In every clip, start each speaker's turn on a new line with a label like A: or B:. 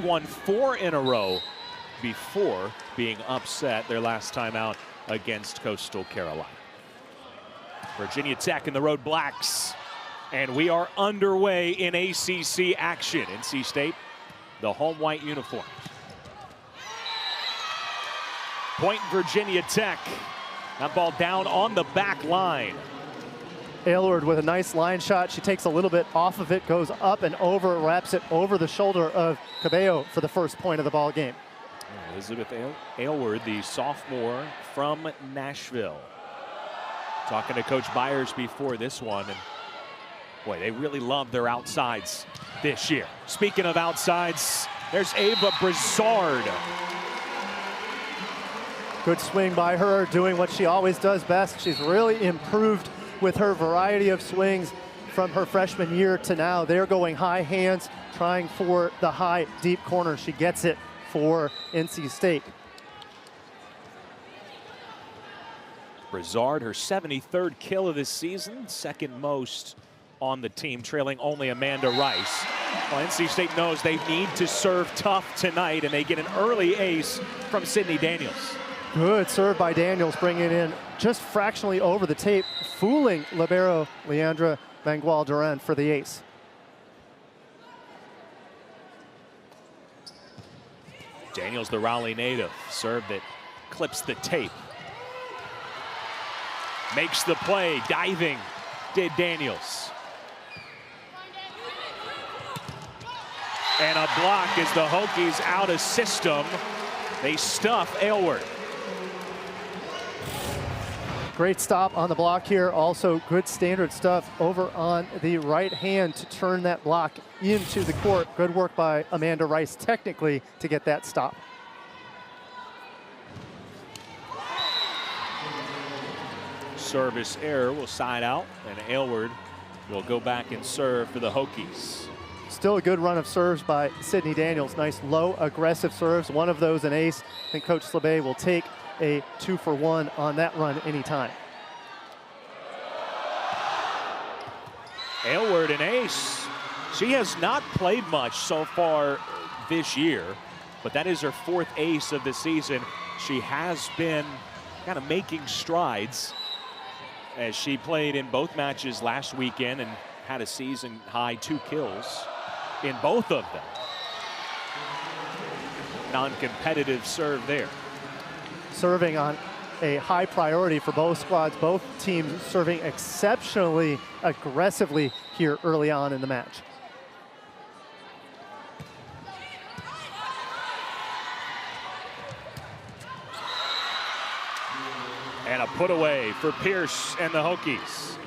A: won 4 in a row before being upset their last time out against Coastal Carolina. Virginia Tech in the Road Blacks. And we are underway in ACC action. NC State, the home white uniforms. Point Virginia Tech. That ball down on the back line.
B: Aylward with a nice line shot. She takes a little bit off of it, goes up and over, wraps it over the shoulder of Cabello for the first point of the ball game.
A: Elizabeth Aylward, the sophomore from Nashville. Talking to Coach Byers before this one, and boy, they really love their outsides this year. Speaking of outsides, there's Ava Brizard.
B: Good swing by her, doing what she always does best. She's really improved with her variety of swings from her freshman year to now. They're going high hands, trying for the high, deep corner. She gets it for NC State.
A: Brizard, her 73rd kill of this season, second most on the team, trailing only Amanda Rice. Well, NC State knows they need to serve tough tonight, and they get an early ace from Sydney Daniels.
B: Good serve by Daniels, bringing it in just fractionally over the tape, fooling libero Leandra Mangual-Duran for the ace.
A: Daniels, the Raleigh native, serve that clips the tape. Makes the play, diving, did Daniels. And a block as the Hokies out of system. They stuff Aylward.
B: Great stop on the block here. Also good standard stuff over on the right hand to turn that block into the court. Good work by Amanda Rice technically to get that stop.
A: Service error will side out, and Aylward will go back and serve for the Hokies.
B: Still a good run of serves by Sydney Daniels. Nice low aggressive serves. One of those an ace. I think Coach Slabé will take a 2-for-1 on that run anytime.
A: Aylward an ace. She has not played much so far this year, but that is her 4th ace of the season. She has been kind of making strides as she played in both matches last weekend and had a season high 2 kills in both of them. Non-competitive serve there.
B: Serving on a high priority for both squads. Both teams serving exceptionally aggressively here early on in the match.
A: And a put away for Pierce and the Hokies.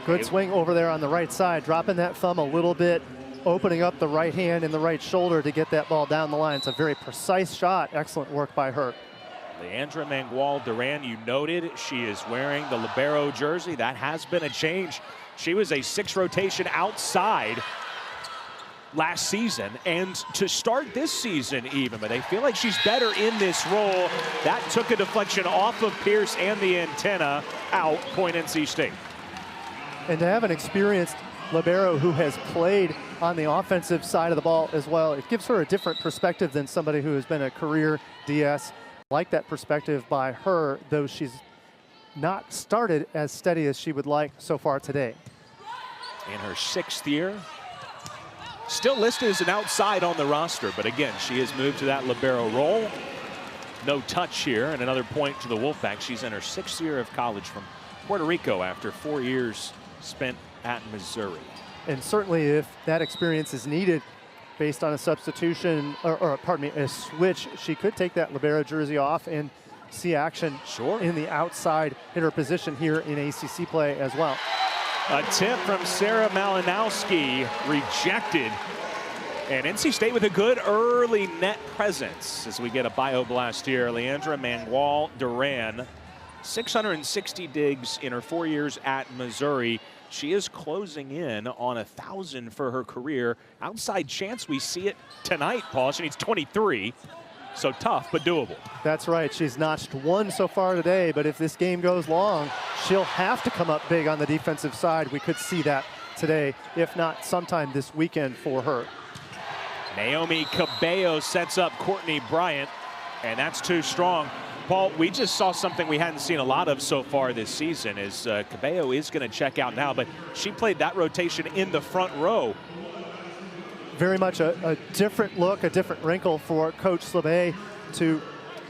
B: Good swing over there on the right side, dropping that thumb a little bit, opening up the right hand and the right shoulder to get that ball down the line. It's a very precise shot. Excellent work by her.
A: Leandra Mangual-Duran, you noted she is wearing the libero jersey. That has been a change. She was a 6 rotation outside last season and to start this season even, but they feel like she's better in this role. That took a deflection off of Pierce and the antenna out, point NC State.
B: And to have an experienced libero who has played on the offensive side of the ball as well, it gives her a different perspective than somebody who has been a career DS. I like that perspective by her, though she's not started as steady as she would like so far today.
A: In her 6th year, still listed as an outside on the roster, but again, she has moved to that libero role. No touch here, and another point to the Wolfpack. She's in her 6th year of college from Puerto Rico after 4 years spent at Missouri.
B: And certainly if that experience is needed based on a substitution, or pardon me, a switch, she could take that libero jersey off and see action in the outside hitter position here in ACC play as well.
A: A tip from Sarah Malinowski rejected. And NC State with a good early net presence as we get a bioblast here. Leandra Mangual-Duran, 660 digs in her 4 years at Missouri. She is closing in on 1,000 for her career. Outside chance we see it tonight, Paul. She needs 23. So tough, but doable.
B: That's right. She's notched 1 so far today, but if this game goes long, she'll have to come up big on the defensive side. We could see that today, if not sometime this weekend for her.
A: Naomi Cabello sets up Courtney Bryant, and that's too strong. Paul, we just saw something we hadn't seen a lot of so far this season, as Cabello is going to check out now, but she played that rotation in the front row.
B: Very much a different look, a different wrinkle for Coach Slabay to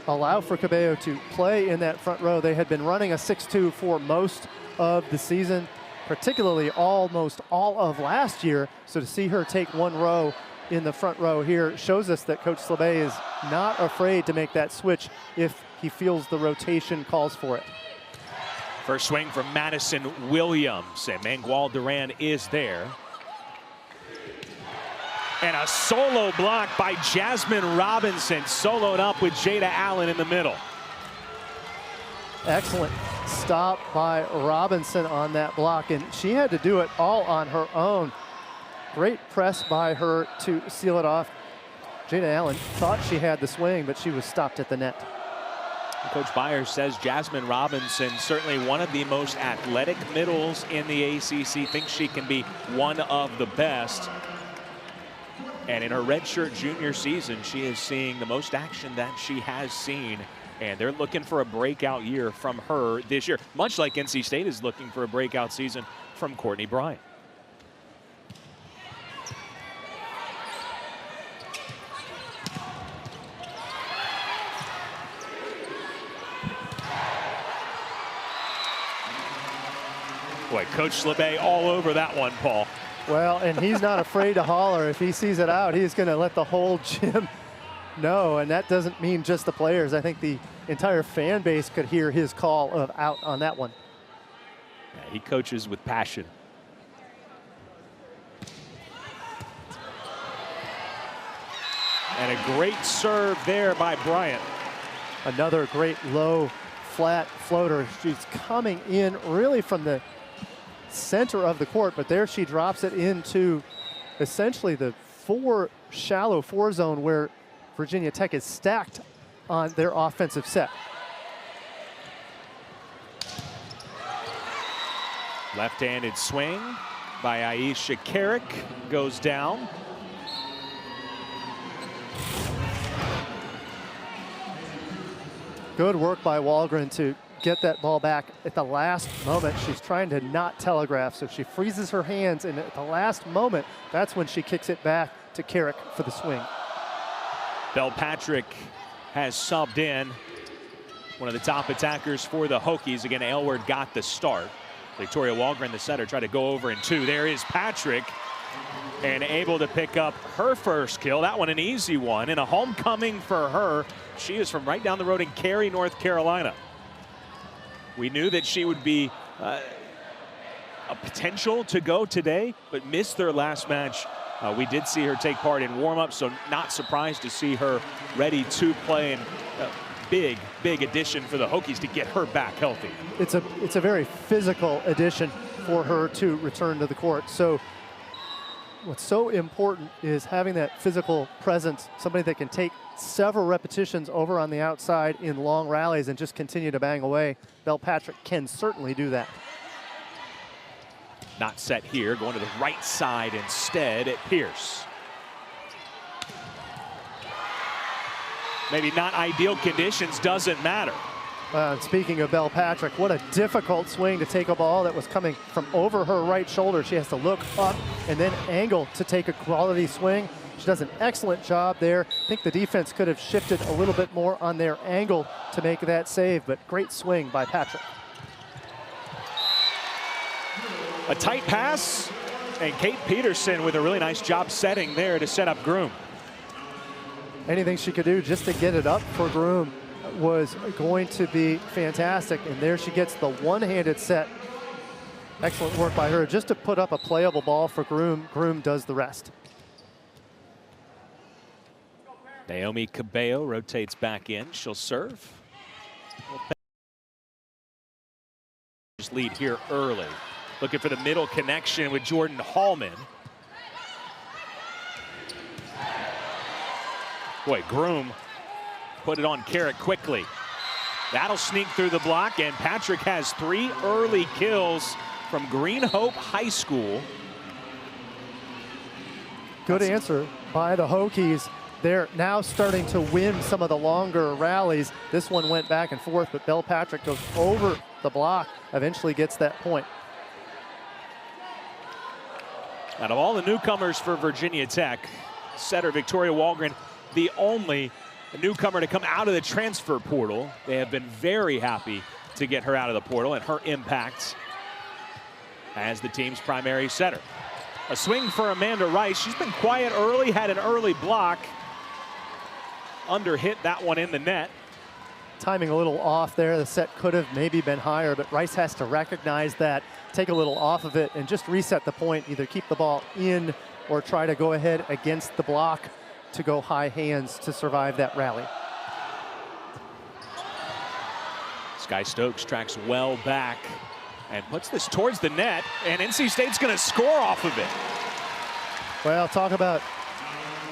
B: allow for Cabello to play in that front row. They had been running a 6-2 for most of the season, particularly almost all of last year. So to see her take one row in the front row here shows us that Coach Slabay is not afraid to make that switch if he feels the rotation calls for it.
A: First swing from Madison Williams, and Mangual Duran is there. And a solo block by Jasmine Robinson, soloed up with Jada Allen in the middle.
B: Excellent stop by Robinson on that block, and she had to do it all on her own. Great press by her to seal it off. Jada Allen thought she had the swing, but she was stopped at the net.
A: Coach Byers says Jasmine Robinson, certainly one of the most athletic middles in the ACC, thinks she can be one of the best. And in her redshirt junior season, she is seeing the most action that she has seen. And they're looking for a breakout year from her this year, much like NC State is looking for a breakout season from Courtney Bryant. Boy, Coach Slabay all over that one, Paul.
B: Well, and he's not afraid to holler. If he sees it out, he's going to let the whole gym know, and that doesn't mean just the players. I think the entire fan base could hear his call of out on that one.
A: Yeah, he coaches with passion. And a great serve there by Bryant.
B: Another great low, flat floater. She's coming in really from the center of the court, but there she drops it into essentially the shallow four zone where Virginia Tech is stacked on their offensive set.
A: Left-handed swing by Aisha Carrick goes down.
B: Good work by Walgren to get that ball back at the last moment. She's trying to not telegraph, so she freezes her hands, and at the last moment, that's when she kicks it back to Carrick for the swing.
A: Belpatrick has subbed in, one of the top attackers for the Hokies. Again, Aylward got the start. Victoria Walgren, the setter, tried to go over in two. There is Patrick, and able to pick up her first kill. That one an easy one, and a homecoming for her. She is from right down the road in Cary, North Carolina. We knew that she would be a potential to go today, but missed their last match. We did see her take part in warm-up, so not surprised to see her ready to play, and big addition for the Hokies to get her back healthy.
B: It's a very physical addition for her to return to the court. So what's so important is having that physical presence, somebody that can take several repetitions over on the outside in long rallies and just continue to bang away. Belpatrick can certainly do that.
A: Not set here, going to the right side instead at Pierce. Maybe not ideal conditions, doesn't matter.
B: Speaking of Belpatrick, what a difficult swing to take a ball that was coming from over her right shoulder. She has to look up and then angle to take a quality swing. She does an excellent job there. I think the defense could have shifted a little bit more on their angle to make that save, but great swing by Patrick.
A: A tight pass, and Kate Peterson with a really nice job setting there to set up Groom.
B: Anything she could do just to get it up for Groom was going to be fantastic, and there she gets the one-handed set. Excellent work by her just to put up a playable ball for Groom. Groom does the rest.
A: Naomi Cabello rotates back in. She'll serve. Just lead here early. Looking for the middle connection with Jordan Hallman. Boy, Groom put it on Carrick quickly. That'll sneak through the block, and Patrick has 3 early kills from Green Hope High School.
B: Good answer by the Hokies. They're now starting to win some of the longer rallies. This one went back and forth, but Bell Patrick goes over the block, eventually gets that point.
A: Out of all the newcomers for Virginia Tech, setter Victoria Walgren, the only newcomer to come out of the transfer portal. They have been very happy to get her out of the portal and her impact as the team's primary setter. A swing for Amanda Rice. She's been quiet early, had an early block. Under hit that one in the net.
B: Timing a little off there. The set could have maybe been higher, but Rice has to recognize that, take a little off of it, and just reset the point. Either keep the ball in or try to go ahead against the block to go high hands to survive that rally.
A: Sky Stokes tracks well back and puts this towards the net, and NC State's going to score off of it.
B: Well, talk about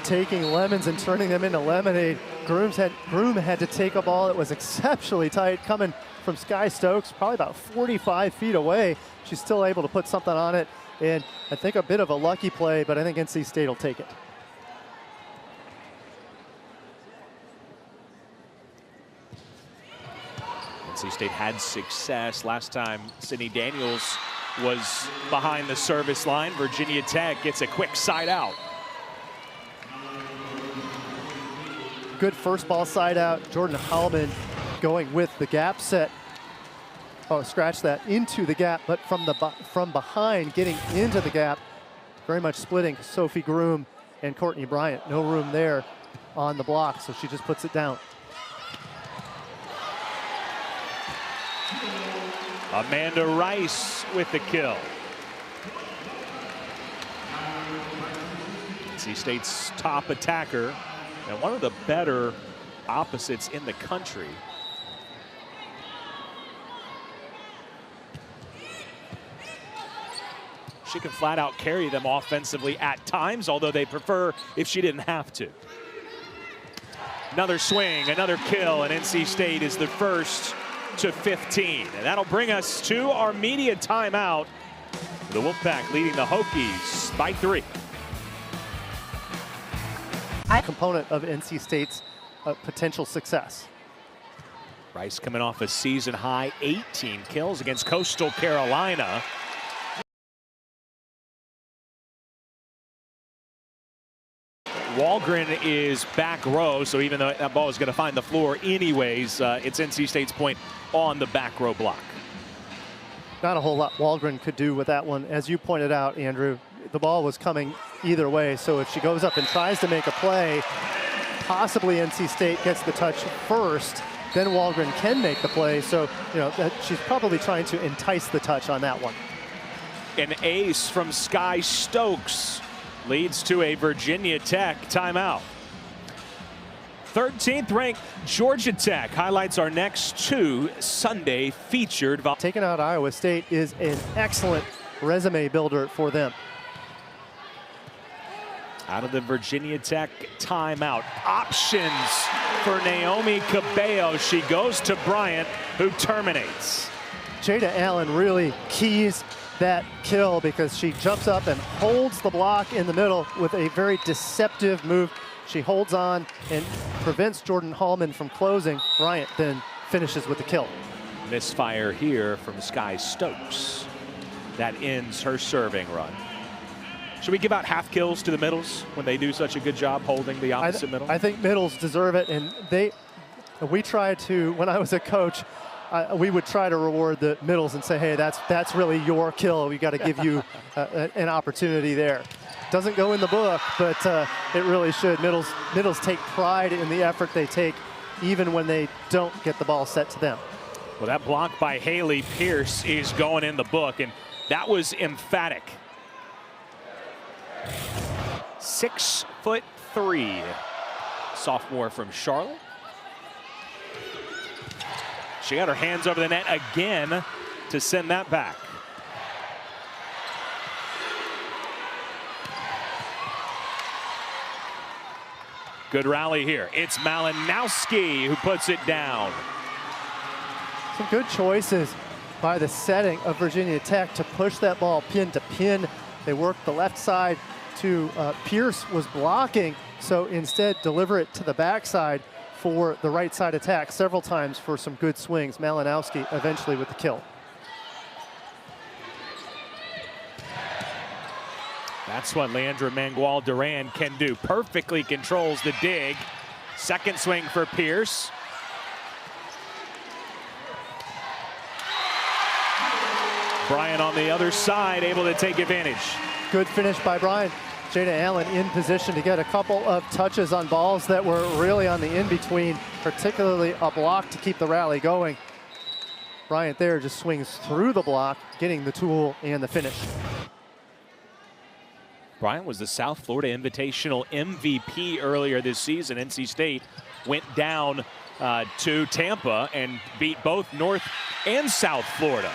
B: taking lemons and turning them into lemonade. Groom had to take a ball that was exceptionally tight coming from Sky Stokes, probably about 45 feet away. She's still able to put something on it, and I think a bit of a lucky play, but I think NC State will take it.
A: NC State had success last time Sydney Daniels was behind the service line. Virginia Tech gets a quick side out.
B: Good first ball side out. Jordan Hallman going with the gap set. Oh, scratch that, into the gap, but from behind, getting into the gap, very much splitting Sophie Groom and Courtney Bryant. No room there on the block, so she just puts it down.
A: Amanda Rice with the kill. NC State's top attacker and one of the better opposites in the country. She can flat out carry them offensively at times, although they prefer if she didn't have to. Another swing, another kill, and NC State is the first to 15. And that'll bring us to our media timeout. The Wolfpack leading the Hokies by 3.
B: Component of NC State's potential success.
A: Rice coming off a season high 18 kills against Coastal Carolina. Walgren is back row, so even though that ball is going to find the floor anyways, it's NC State's point on the back row block.
B: Not a whole lot Walgren could do with that one. As you pointed out, Andrew, the ball was coming either way, so if she goes up and tries to make a play, possibly NC State gets the touch first, then Walgren can make the play. So, you know, she's probably trying to entice the touch on that one.
A: An ace from Sky Stokes leads to a Virginia Tech timeout. 13th ranked Georgia Tech highlights our next 2 Sunday featured.
B: Taking out Iowa State is an excellent resume builder for them.
A: Out of the Virginia Tech timeout. Options for Naomi Cabello. She goes to Bryant, who terminates.
B: Jada Allen really keys that kill because she jumps up and holds the block in the middle with a very deceptive move. She holds on and prevents Jordan Hallman from closing. Bryant then finishes with the kill.
A: Misfire here from Sky Stokes. That ends her serving run. Should we give out half kills to the middles when they do such a good job holding the opposite middle?
B: I think middles deserve it, and we try to, when I was a coach, we would try to reward the middles and say, hey, that's really your kill. We got to give you an opportunity there. Doesn't go in the book, but it really should. Middles take pride in the effort they take, even when they don't get the ball set to them.
A: Well, that block by Haley Pierce is going in the book, and that was emphatic. 6'3", sophomore from Charlotte. She got her hands over the net again to send that back. Good rally here. It's Malinowski who puts it down.
B: Some good choices by the setting of Virginia Tech to push that ball pin to pin. They work the left side to Pierce was blocking, so instead deliver it to the backside for the right side attack several times for some good swings. Malinowski eventually with the kill.
A: That's what Leandra Mangual-Duran can do. Perfectly controls the dig. Second swing for Pierce. Bryant on the other side, able to take advantage.
B: Good finish by Bryant. Jada Allen in position to get a couple of touches on balls that were really on the in-between, particularly a block to keep the rally going. Bryant there just swings through the block, getting the tool and the finish.
A: Bryant was the South Florida Invitational MVP earlier this season. NC State went down to Tampa and beat both North and South Florida.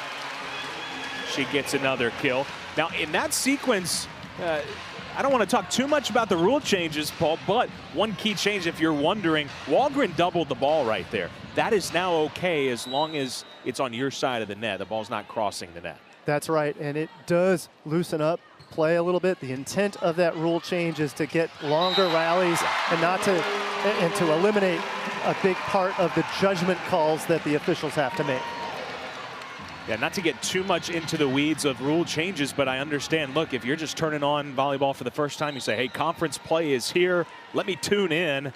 A: She gets another kill. Now, in that sequence, I don't want to talk too much about the rule changes, Paul, but one key change, if you're wondering, Wahlgren doubled the ball right there. That is now okay as long as it's on your side of the net. The ball's not crossing the net.
B: That's right, and it does loosen up play a little bit. The intent of that rule change is to get longer rallies and to eliminate a big part of the judgment calls that the officials have to make.
A: Yeah, not to get too much into the weeds of rule changes, but I understand, look, if you're just turning on volleyball for the first time, you say, hey, conference play is here, let me tune in,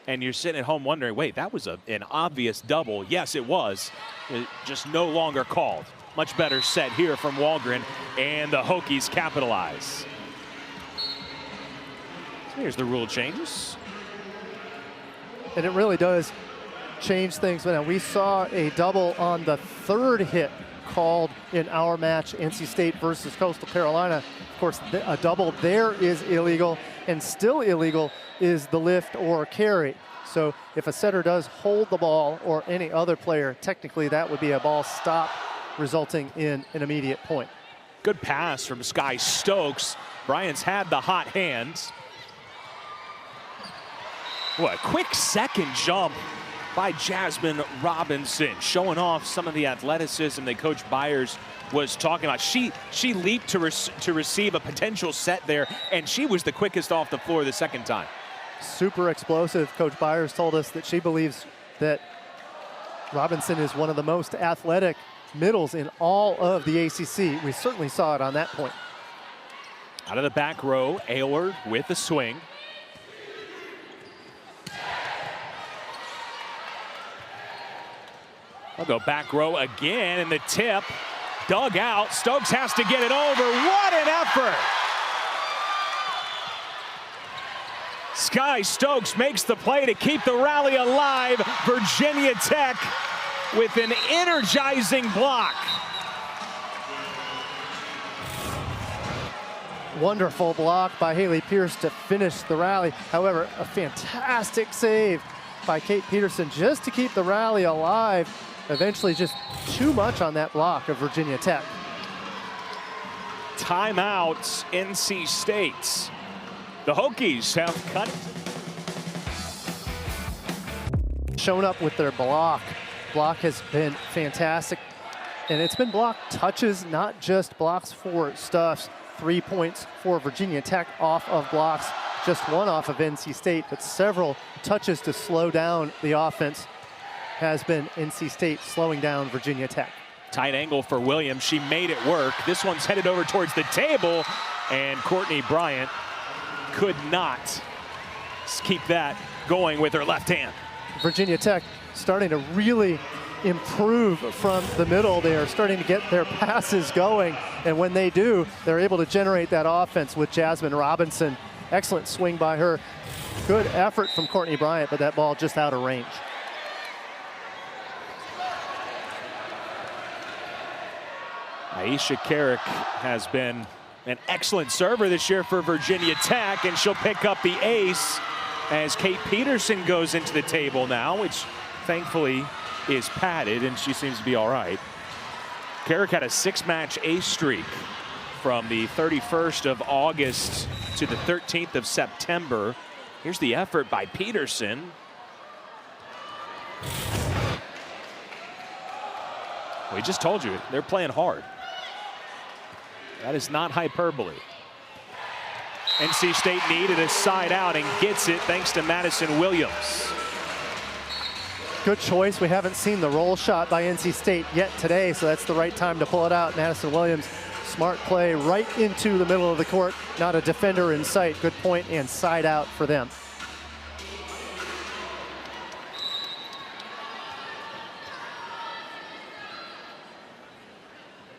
A: and you're sitting at home wondering, wait, that was an obvious double. Yes, it was. It just no longer called. Much better set here from Wahlgren, and the Hokies capitalize. So here's the rule changes.
B: And it really does change things. Now, we saw a double on the third hit called in our match, NC State versus Coastal Carolina. Of course, a double there is illegal, and still illegal is the lift or carry. So if a setter does hold the ball, or any other player, technically that would be a ball stop, resulting in an immediate point.
A: Good pass from Sky Stokes. Bryant's had the hot hands. What a quick second jump by Jasmine Robinson, showing off some of the athleticism that Coach Byers was talking about. She leaped to receive a potential set there, and she was the quickest off the floor the second time.
B: Super explosive. Coach Byers told us that she believes that Robinson is one of the most athletic middles in all of the ACC. We certainly saw it on that point.
A: Out of the back row, Aylward with the swing. I'll go back row again, and the tip dug out. Stokes has to get it over. What an effort! Sky Stokes makes the play to keep the rally alive. Virginia Tech with an energizing block.
B: Wonderful block by Haley Pierce to finish the rally. However, a fantastic save by Kate Peterson just to keep the rally alive. Eventually just too much on that block of Virginia Tech.
A: Timeouts, NC State. The Hokies have cut.
B: Shown up with their block. Block has been fantastic. And it's been block touches, not just blocks for stuffs. 3 points for Virginia Tech off of blocks. Just one off of NC State, but several touches to slow down the offense has been NC State slowing down Virginia Tech.
A: Tight angle for Williams. She made it work. This one's headed over towards the table, and Courtney Bryant could not keep that going with her left hand.
B: Virginia Tech starting to really improve from the middle. They are starting to get their passes going, and when they do, they're able to generate that offense with Jasmine Robinson. Excellent swing by her. Good effort from Courtney Bryant, but that ball just out of range.
A: Aisha Carrick has been an excellent server this year for Virginia Tech, and she'll pick up the ace as Kate Peterson goes into the table now, which thankfully is padded, and she seems to be all right. Carrick had a 6-match ace streak from the 31st of August to the 13th of September. Here's the effort by Peterson. We just told you, they're playing hard. That is not hyperbole. NC State needed a side out and gets it thanks to Madison Williams.
B: Good choice. We haven't seen the roll shot by NC State yet today, so that's the right time to pull it out. Madison Williams, smart play right into the middle of the court. Not a defender in sight. Good point and side out for them.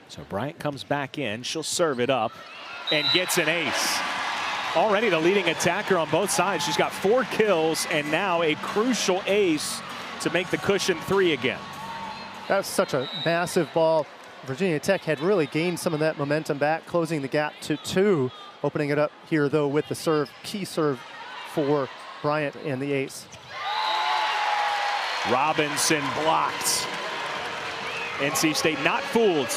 A: So Bryant comes back in. She'll serve it up and gets an ace. Already the leading attacker on both sides. She's got 4 kills and now a crucial ace to make the cushion 3 again.
B: That's such a massive ball. Virginia Tech had really gained some of that momentum back, closing the gap to 2. Opening it up here, though, with the serve, key serve for Bryant and the ace.
A: Robinson blocked. NC State not fooled.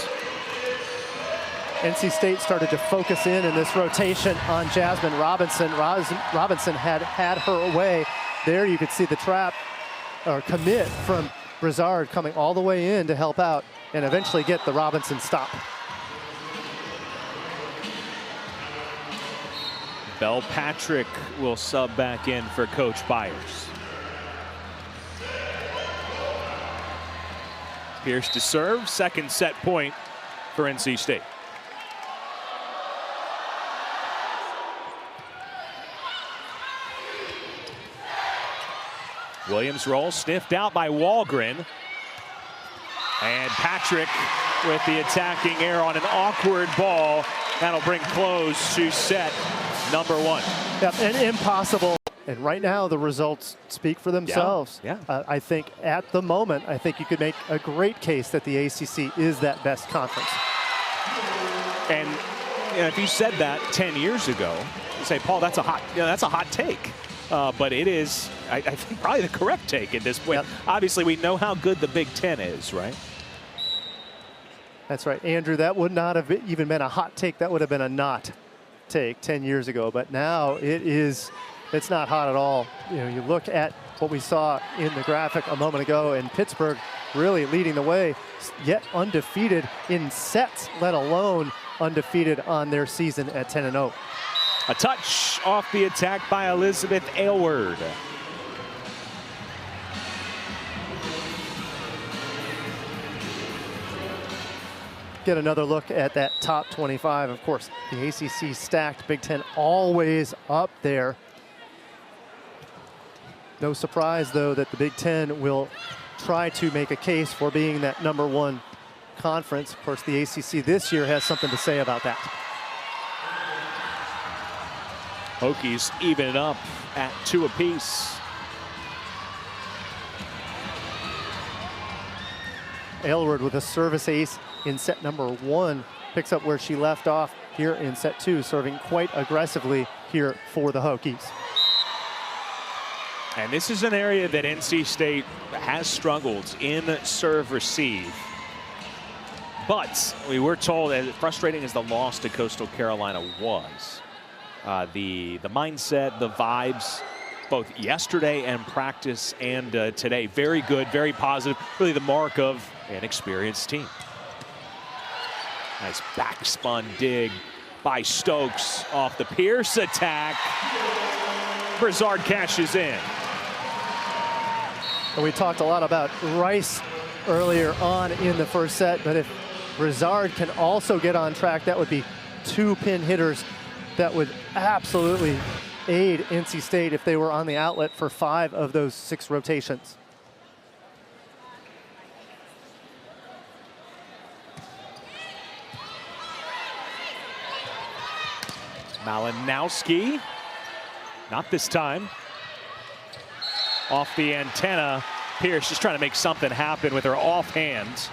B: NC State started to focus in this rotation on Jasmine Robinson. Robinson had her way. There you could see the trap or commit from Brizard coming all the way in to help out and eventually get the Robinson stop.
A: Bell Patrick will sub back in for Coach Byers. Pierce to serve, second set point for NC State. Williams roll, sniffed out by Walgren. And Patrick with the attacking air on an awkward ball. That'll bring close to set number 1.
B: Yep, and impossible. And right now the results speak for themselves.
A: Yeah.
B: I think at the moment, I think you could make a great case that the ACC is that best conference.
A: And if you said that 10 years ago, you say, Paul, that's a hot take. But it is, I think, probably the correct take at this point. Yep. Obviously, we know how good the Big Ten is, right?
B: That's right, Andrew. That would not have even been a hot take. That would have been a not take 10 years ago. But now it's not hot at all. You look at what we saw in the graphic a moment ago, and Pittsburgh really leading the way, yet undefeated in sets, let alone undefeated on their season at 10-0.
A: A touch off the attack by Elizabeth Aylward.
B: Get another look at that top 25. Of course, the ACC stacked, Big Ten always up there. No surprise, though, that the Big Ten will try to make a case for being that #1 conference. Of course, the ACC this year has something to say about that.
A: Hokies even it up at 2 apiece.
B: Aylward with a service ace in set #1. Picks up where she left off here in set 2, serving quite aggressively here for the Hokies.
A: And this is an area that NC State has struggled in serve receive. But we were told, as frustrating as the loss to Coastal Carolina was, the mindset, the vibes, both yesterday and practice and today, very good, very positive, really the mark of an experienced team. Nice backspun dig by Stokes off the Pierce attack. Brizard cashes in.
B: And we talked a lot about Rice earlier on in the first set, but if Brizard can also get on track, that would be 2 pin hitters that would absolutely aid NC State if they were on the outlet for 5 of those 6 rotations.
A: Malinowski, not this time. Off the antenna, Pierce just trying to make something happen with her offhand.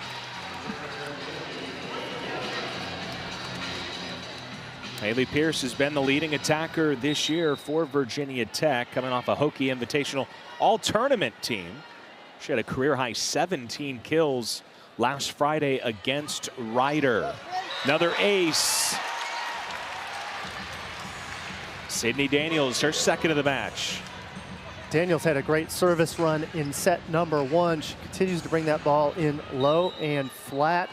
A: Haley Pierce has been the leading attacker this year for Virginia Tech, coming off a Hokie Invitational all-tournament team. She had a career-high 17 kills last Friday against Ryder. Another ace. Sydney Daniels, her second of the match.
B: Daniels had a great service run in set #1. She continues to bring that ball in low and flat,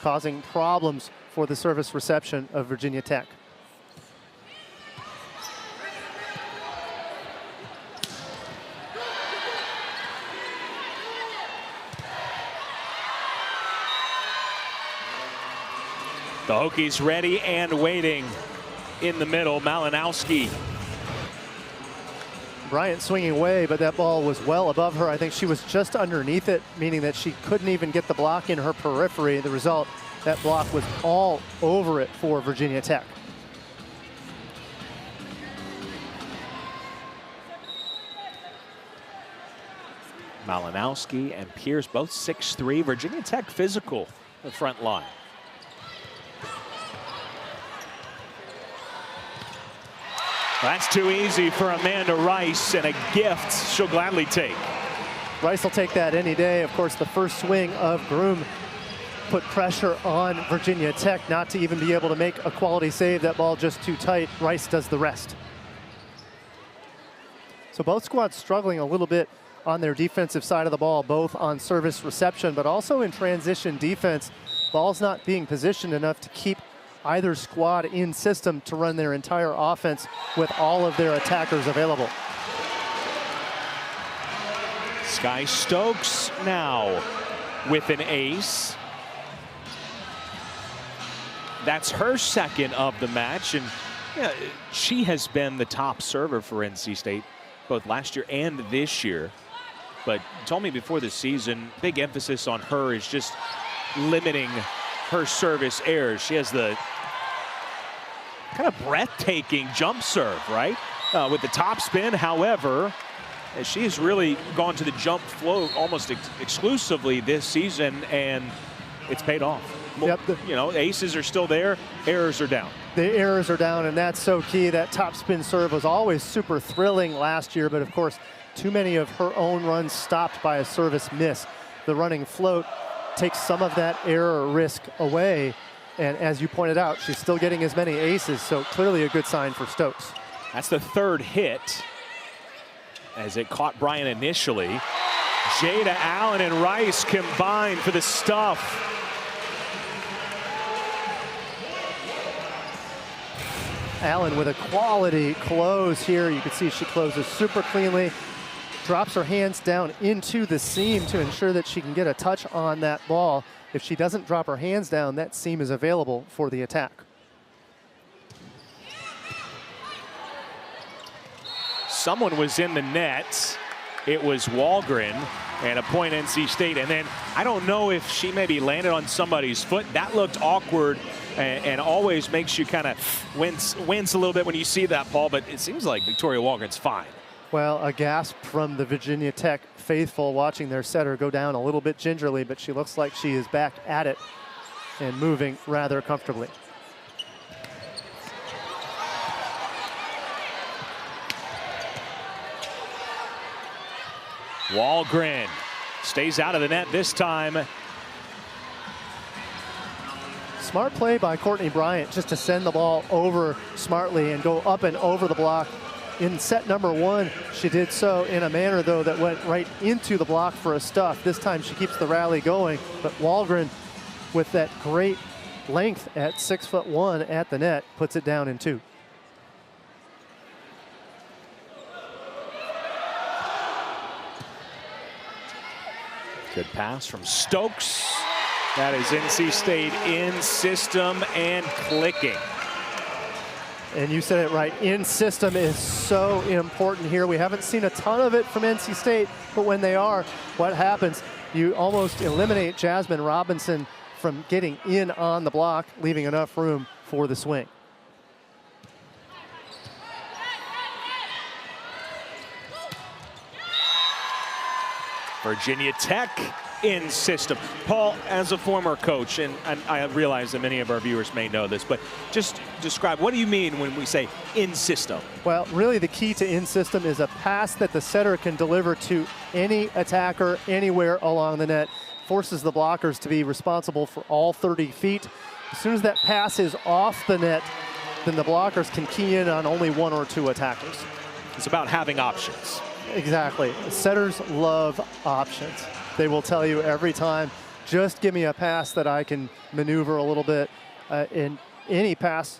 B: causing problems for the service reception of Virginia Tech.
A: The Hokies ready and waiting in the middle. Malinowski.
B: Bryant swinging away, but that ball was well above her. I think she was just underneath it, meaning that she couldn't even get the block in her periphery. The result, that block was all over it for Virginia Tech.
A: Malinowski and Pierce, both 6'3". Virginia Tech physical, the front line. That's too easy for Amanda Rice, and a gift she'll gladly take.
B: Rice will take that any day. Of course, the first swing of Groom put pressure on Virginia Tech not to even be able to make a quality save. That ball just too tight. Rice does the rest. So both squads struggling a little bit on their defensive side of the ball, both on service reception, but also in transition defense. Ball's not being positioned enough to keep either squad in system to run their entire offense with all of their attackers available.
A: Sky Stokes now with an ace. That's her second of the match, and yeah, she has been the top server for NC State both last year and this year. But told me before the season, big emphasis on her is just limiting her service errors. She has the kind of breathtaking jump serve, right? With the top spin. However, she has really gone to the jump float almost exclusively this season, and it's paid off.
B: Yep.
A: You know, aces are still there, errors are down.
B: The errors are down, and that's so key. That top spin serve was always super thrilling last year, but of course, too many of her own runs stopped by a service miss. The running float takes some of that error risk away, and as you pointed out, she's still getting as many aces, so clearly a good sign for Stokes.
A: That's the third hit as it caught Bryant initially. Jada Allen and Rice combined for the stuff.
B: Allen with a quality close here. You can see she closes super cleanly, drops her hands down into the seam to ensure that she can get a touch on that ball. If she doesn't drop her hands down, that seam is available for the attack.
A: Someone was in the net. It was Walgren, and a point NC State. And then I don't know if she maybe landed on somebody's foot. That looked awkward, and always makes you kind of wince a little bit when you see that, Paul. But it seems like Victoria Walgren's fine.
B: Well, a gasp from the Virginia Tech faithful watching their setter go down a little bit gingerly, but she looks like she is back at it and moving rather comfortably.
A: Walgren stays out of the net this time.
B: Smart play by Courtney Bryant just to send the ball over smartly and go up and over the block. In set number one, she did so in a manner, though, that went right into the block for a stuff. This time she keeps the rally going, but Walgren, with that great length at 6'1" at the net, puts it down in two.
A: Good pass from Stokes. That is NC State in system and clicking.
B: And you said it right, in system is so important here. We haven't seen a ton of it from NC State, but when they are, what happens? You almost eliminate Jasmine Robinson from getting in on the block, leaving enough room for the swing.
A: Virginia Tech in system. Paul, as a former coach, and I realize that many of our viewers may know this, but just describe, what do you mean when we say in system?
B: Well, really the key to in system is a pass that the setter can deliver to any attacker anywhere along the net. Forces the blockers to be responsible for all 30 feet. As soon as that pass is off the net, then the blockers can key in on only one or two attackers.
A: It's about having options.
B: Exactly. Setters love options. They will tell you every time, just give me a pass that I can maneuver a little bit. In any pass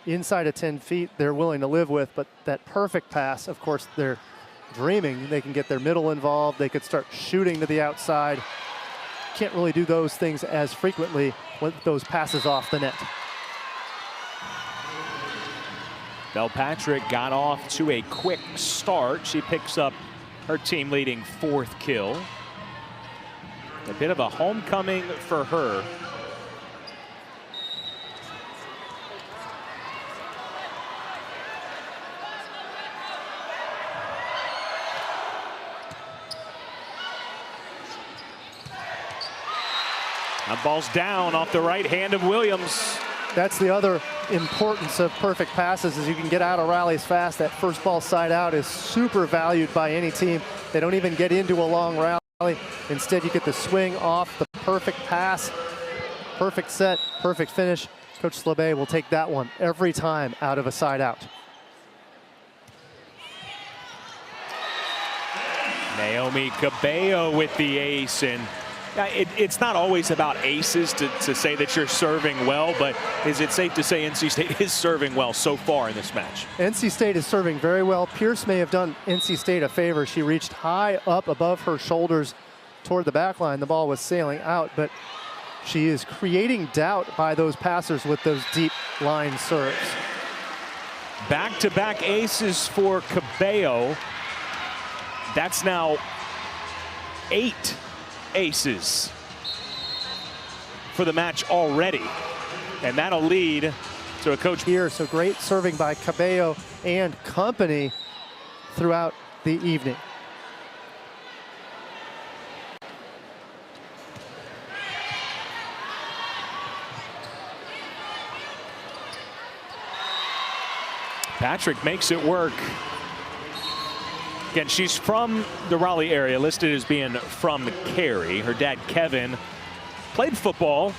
B: inside of 10 feet, they're willing to live with, but that perfect pass, of course, they're dreaming. They can get their middle involved. They could start shooting to the outside. Can't really do those things as frequently with those passes off the net.
A: Belpatrick got off to a quick start. She picks up her team leading 4th kill. A bit of a homecoming for her. That ball's down off the right hand of Williams.
B: That's the other importance of perfect passes, is you can get out of rallies fast. That first ball side out is super valued by any team. They don't even get into a long rally. Instead, you get the swing off the perfect pass, perfect set, perfect finish. Coach Slabé will take that one every time out of a side out.
A: Naomi Cabello with the ace, and it's not always about aces to say that you're serving well, but is it safe to say NC State is serving well so far in this match?
B: NC State is serving very well. Pierce may have done NC State a favor. She reached high up above her shoulders toward the back line. The ball was sailing out, but she is creating doubt by those passers with those deep line serves.
A: Back-to-back aces for Cabello. That's now 8 aces for the match already, and that'll lead to a coach
B: here. So great serving by Cabello and company throughout the evening.
A: Patrick makes it work. Again, she's from the Raleigh area, listed as being from Cary. Her dad, Kevin, played football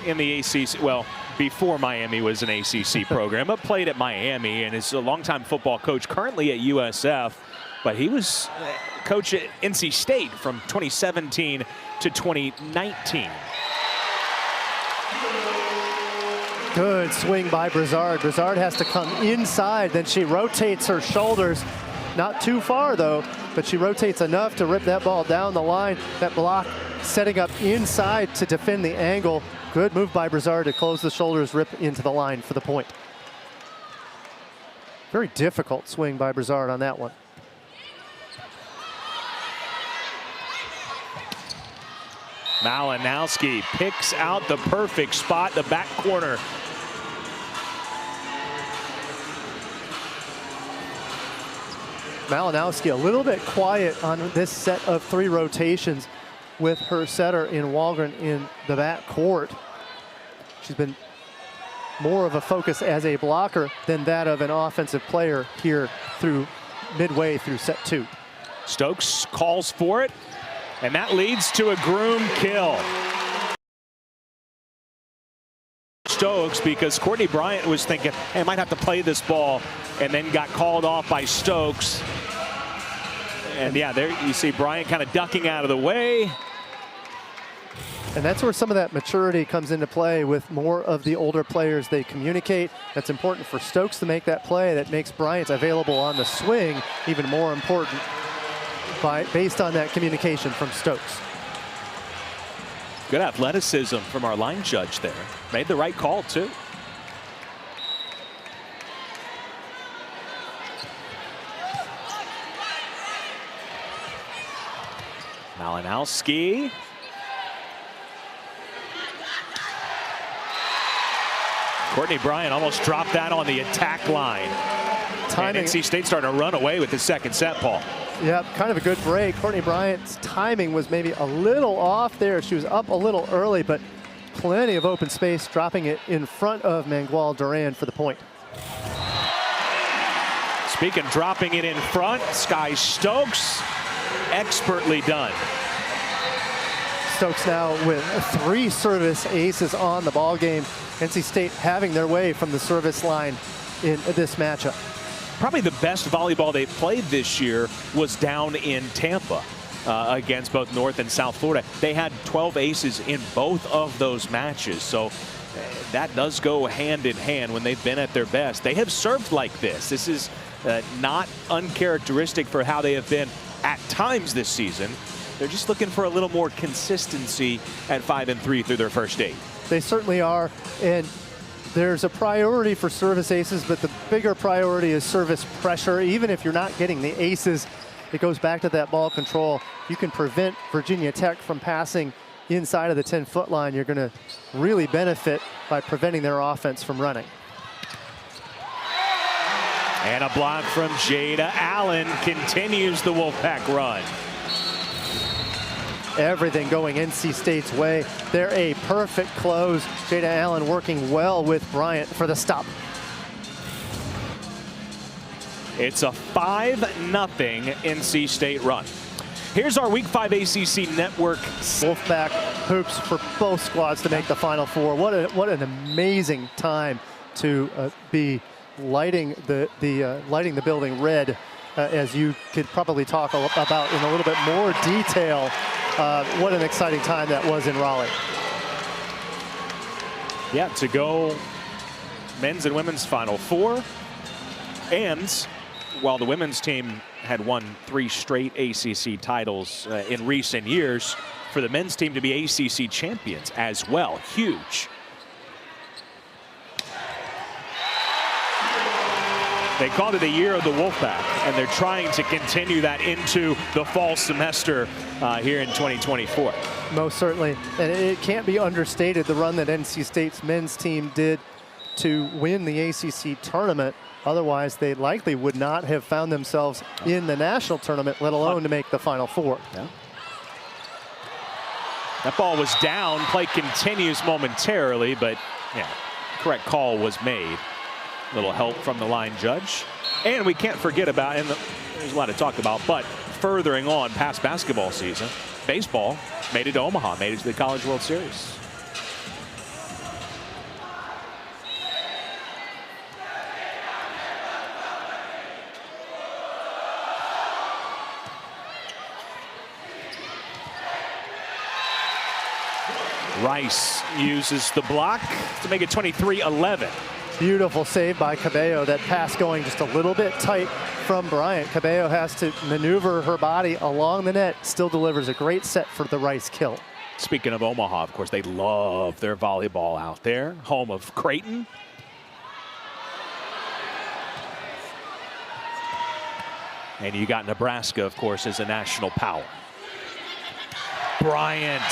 A: in the ACC, well, before Miami was an ACC program, but played at Miami and is a longtime football coach, currently at USF. But he was coach at NC State from 2017 to 2019.
B: Good swing by Brizard. Brizard has to come inside, then she rotates her shoulders. Not too far though, but she rotates enough to rip that ball down the line. That block setting up inside to defend the angle. Good move by Brizard to close the shoulders, rip into the line for the point. Very difficult swing by Brizard on that one.
A: Malinowski picks out the perfect spot, the back corner.
B: Malinowski a little bit quiet on this set of 3 rotations with her setter in Walgren in the back court. She's been more of a focus as a blocker than that of an offensive player here through midway through set 2.
A: Stokes calls for it, and that leads to a groom kill. Stokes, because Courtney Bryant was thinking, hey, I might have to play this ball, and then got called off by Stokes. And yeah, there you see Bryant kind of ducking out of the way.
B: And that's where some of that maturity comes into play with more of the older players. They communicate. That's important for Stokes to make that play. That makes Bryant available on the swing even more important based on that communication from Stokes.
A: Good athleticism from our line judge there. Made the right call too. Malinowski. Courtney Bryant almost dropped that on the attack line. Timing. And NC State starting to run away with the second set, Paul.
B: Yep, kind of a good break. Courtney Bryant's timing was maybe a little off there. She was up a little early, but plenty of open space, dropping it in front of Mangual Duran for the point.
A: Speaking, dropping it in front, Sky Stokes, expertly done.
B: Stokes now with 3 service aces on the ball game. NC State having their way from the service line in this matchup.
A: Probably the best volleyball they played this year was down in Tampa against both North and South Florida. They had 12 aces in both of those matches, so that does go hand in hand when they've been at their best. They have served like this. This is not uncharacteristic for how they have been at times this season. They're just looking for a little more consistency at 5-3 through their first 8.
B: They certainly are, and there's a priority for service aces, but the bigger priority is service pressure. Even if you're not getting the aces, it goes back to that ball control. You can prevent Virginia Tech from passing inside of the 10-foot line. You're going to really benefit by preventing their offense from running.
A: And a block from Jada Allen continues the Wolfpack run.
B: Everything going NC State's way. They're a perfect close. Jada Allen working well with Bryant for the stop.
A: It's a 5-0 NC State run. Here's our Week 5 ACC Network.
B: Wolfpack hoops for both squads to make the Final Four. What an amazing time to be lighting the building red, as you could probably talk about in a little bit more detail. What an exciting time that was in Raleigh.
A: Yeah, to go men's and women's Final Four. And while the women's team had won 3 straight ACC titles in recent years, for the men's team to be ACC champions as well, huge. They called it a year of the Wolfpack, and they're trying to continue that into the fall semester here in 2024.
B: Most certainly, and it can't be understated the run that NC State's men's team did to win the ACC tournament. Otherwise, they likely would not have found themselves in the national tournament, let alone to make the Final Four.
A: Yeah. That ball was down. Play continues momentarily, but yeah, correct call was made. Little help from the line judge. And we can't forget about, and there's a lot to talk about, but furthering on past basketball season, baseball made it to Omaha, made it to the College World Series. Rice uses the block to make it 23-11.
B: Beautiful save by Cabello. That pass going just a little bit tight from Bryant. Cabello has to maneuver her body along the net. Still delivers a great set for the Rice kill.
A: Speaking of Omaha, of course, they love their volleyball out there. Home of Creighton. And you got Nebraska, of course, as a national power. Bryant.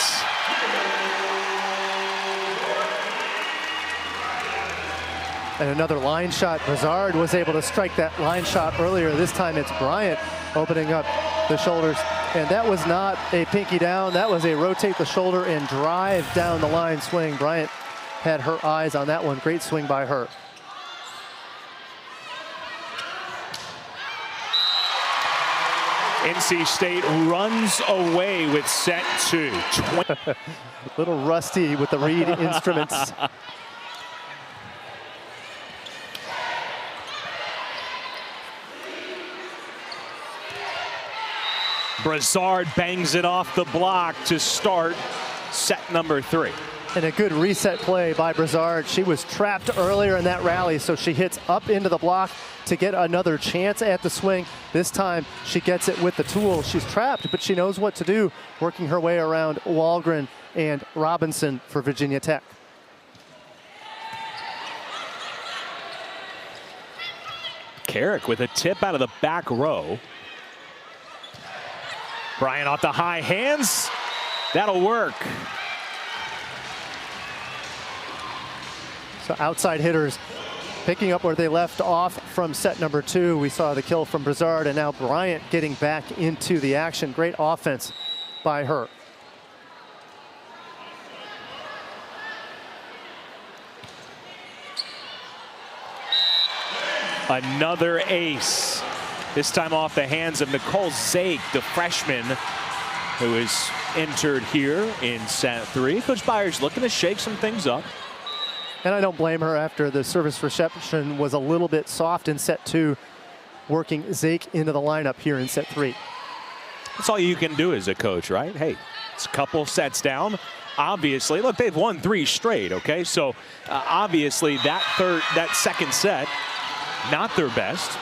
B: And another line shot. Brazard was able to strike that line shot earlier. This time it's Bryant opening up the shoulders. And that was not a pinky down. That was a rotate the shoulder and drive down the line swing. Bryant had her eyes on that one. Great swing by her.
A: NC State runs away with set 2.
B: Little rusty with the reed instruments.
A: Brazard bangs it off the block to start set number 3.
B: And a good reset play by Brazard. She was trapped earlier in that rally, so she hits up into the block to get another chance at the swing. This time she gets it with the tool. She's trapped, but she knows what to do, working her way around Walgren and Robinson for Virginia Tech.
A: Carrick with a tip out of the back row. Bryant off the high hands. That'll work.
B: So outside hitters picking up where they left off from set number 2. We saw the kill from Brazard, and now Bryant getting back into the action. Great offense by her.
A: Another ace. This time off the hands of Nicole Zake, the freshman who is entered here in set 3. Coach Byers looking to shake some things up.
B: And I don't blame her after the service reception was a little bit soft in set 2, working Zake into the lineup here in set 3.
A: That's all you can do as a coach, right? Hey, it's a couple sets down. Obviously, look, they've won 3 straight, okay? So obviously that second set, not their best.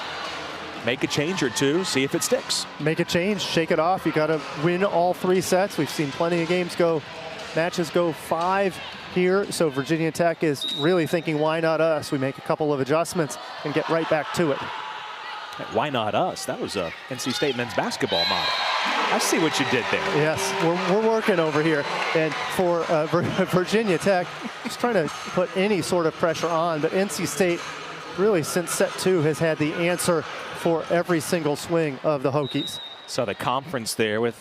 A: Make a change or two, see if it sticks.
B: Make a change, shake it off. You got to win all 3 sets. We've seen plenty of games go matches go 5 here. So Virginia Tech is really thinking, why not us? We make a couple of adjustments and get right back to it.
A: Why not us? That was a NC State men's basketball model. I see what you did there.
B: Yes, we're working over here. And for Virginia Tech, just trying to put any sort of pressure on, but NC State really since set 2 has had the answer for every single swing of the Hokies.
A: So the conference there with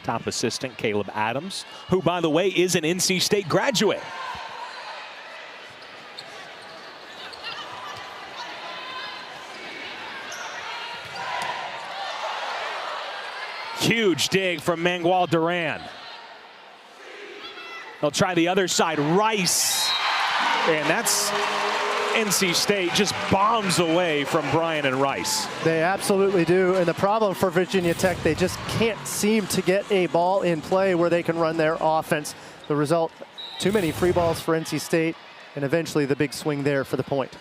A: top assistant Caleb Adams, who, by the way, is an NC State graduate. Huge dig from Mangual Duran. They'll try the other side. Rice. And that's NC State just bombs away from Bryan and Rice.
B: They absolutely do. And the problem for Virginia Tech, they just can't seem to get a ball in play where they can run their offense. The result, too many free balls for NC State, and eventually the big swing there for the point.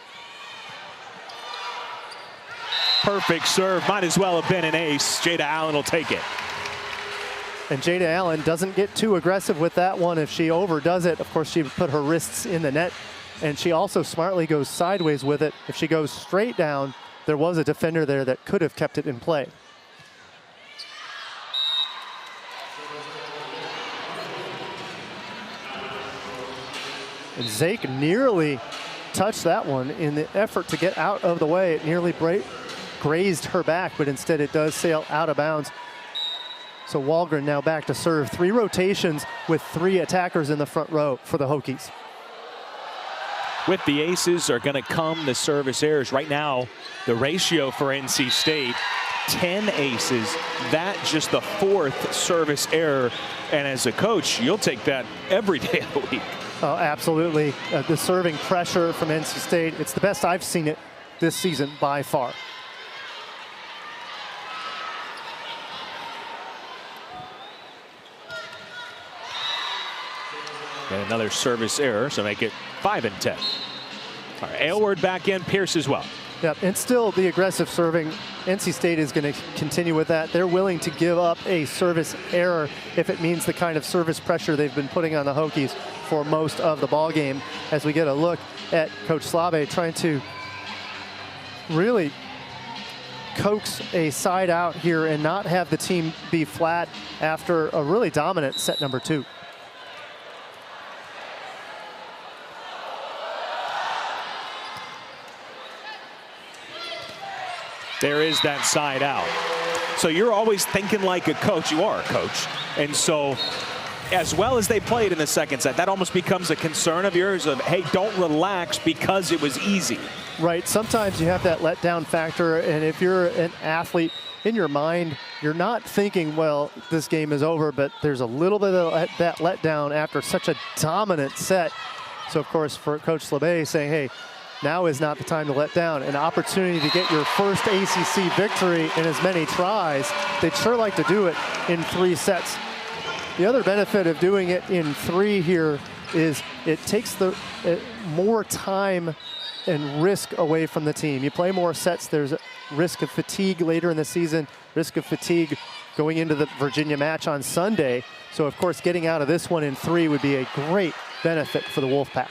A: Perfect serve, might as well have been an ace. Jada Allen will take it.
B: And Jada Allen doesn't get too aggressive with that one. If she overdoes it, of course, she would put her wrists in the net. And she also smartly goes sideways with it. If she goes straight down, there was a defender there that could have kept it in play. And Zake nearly touched that one in the effort to get out of the way. It nearly grazed her back, but instead it does sail out of bounds. So Wahlgren now back to serve. 3 rotations with 3 attackers in the front row for the Hokies.
A: With the aces are going to come the service errors. Right now, the ratio for NC State, 10 aces. That just the 4th service error. And as a coach, you'll take that every day of the week.
B: Oh, absolutely. The serving pressure from NC State, it's the best I've seen it this season by far.
A: And another service error, so make it 5 and 10. All right, Aylward back in, Pierce as well.
B: Yep, and still the aggressive serving. NC State is going to continue with that. They're willing to give up a service error if it means the kind of service pressure they've been putting on the Hokies for most of the ball game. As we get a look at Coach Slave trying to really coax a side out here and not have the team be flat after a really dominant set number 2.
A: There is that side out. So you're always thinking like a coach. You are a coach. And so as well as they played in the second set, that almost becomes a concern of yours of, hey, don't relax because it was easy.
B: Right. Sometimes you have that letdown factor. And if you're an athlete, in your mind, you're not thinking, well, this game is over, but there's a little bit of that letdown after such a dominant set. So, of course, for Coach Slave saying, hey, now is not the time to let down. An opportunity to get your first ACC victory in as many tries. They'd sure like to do it in 3 sets. The other benefit of doing it in 3 here is it takes the more time and risk away from the team. You play more sets, there's a risk of fatigue later in the season, risk of fatigue going into the Virginia match on Sunday. So, of course, getting out of this one in 3 would be a great benefit for the Wolfpack.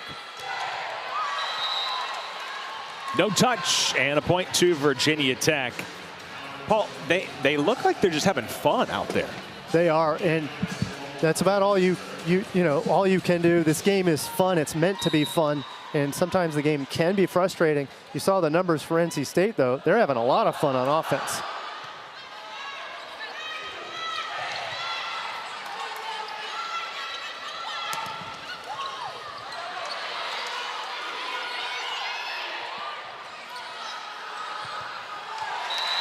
A: No touch, and a point to Virginia Tech. Paul, they look like they're just having fun out there.
B: They are, and that's about all you all you can do. This game is fun. It's meant to be fun, and sometimes the game can be frustrating. You saw the numbers for NC State, though. They're having a lot of fun on offense.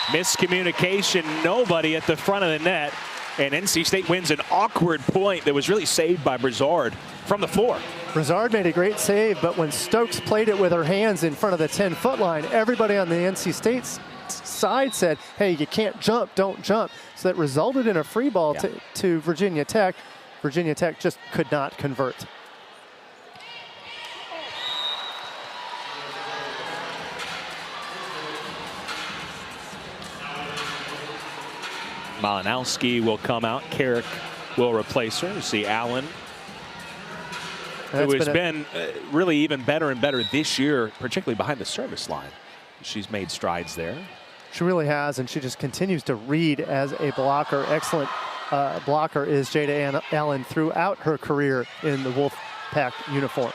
A: Miscommunication, nobody at the front of the net, and NC State wins an awkward point that was really saved by Brizard from the floor.
B: Brizard made a great save, but when Stokes played it with her hands in front of the 10-foot line, everybody on the NC State side said, hey, you can't jump, don't jump. So that resulted in a free ball to Virginia Tech. Virginia Tech just could not convert.
A: Malinowski will come out. Carrick will replace her. You see Allen who has been really even better and better this year, particularly behind the service line. She's made strides there.
B: She really has, and she just continues to read as a blocker. Excellent blocker is Jada Allen throughout her career in the Wolfpack uniform.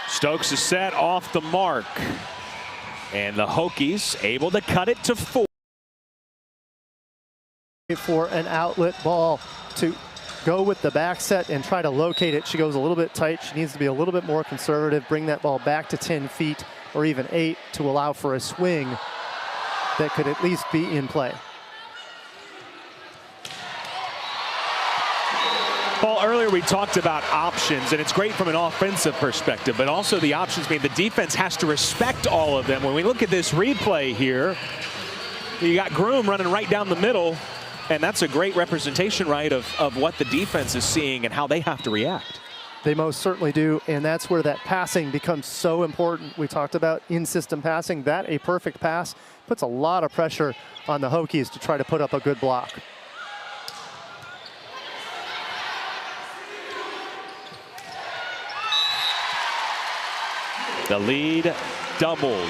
A: Stokes is set off the mark. And the Hokies able to cut it to 4.
B: For an outlet ball to go with the back set and try to locate it. She goes a little bit tight. She needs to be a little bit more conservative, bring that ball back to 10 feet or even 8 to allow for a swing that could at least be in play.
A: Paul, earlier we talked about options, and it's great from an offensive perspective, but also the options mean the defense has to respect all of them. When we look at this replay here, you got Groom running right down the middle, and that's a great representation, right, of what the defense is seeing and how they have to react.
B: They most certainly do, and that's where that passing becomes so important. We talked about in-system passing. That a perfect pass puts a lot of pressure on the Hokies to try to put up a good block.
A: The lead doubled.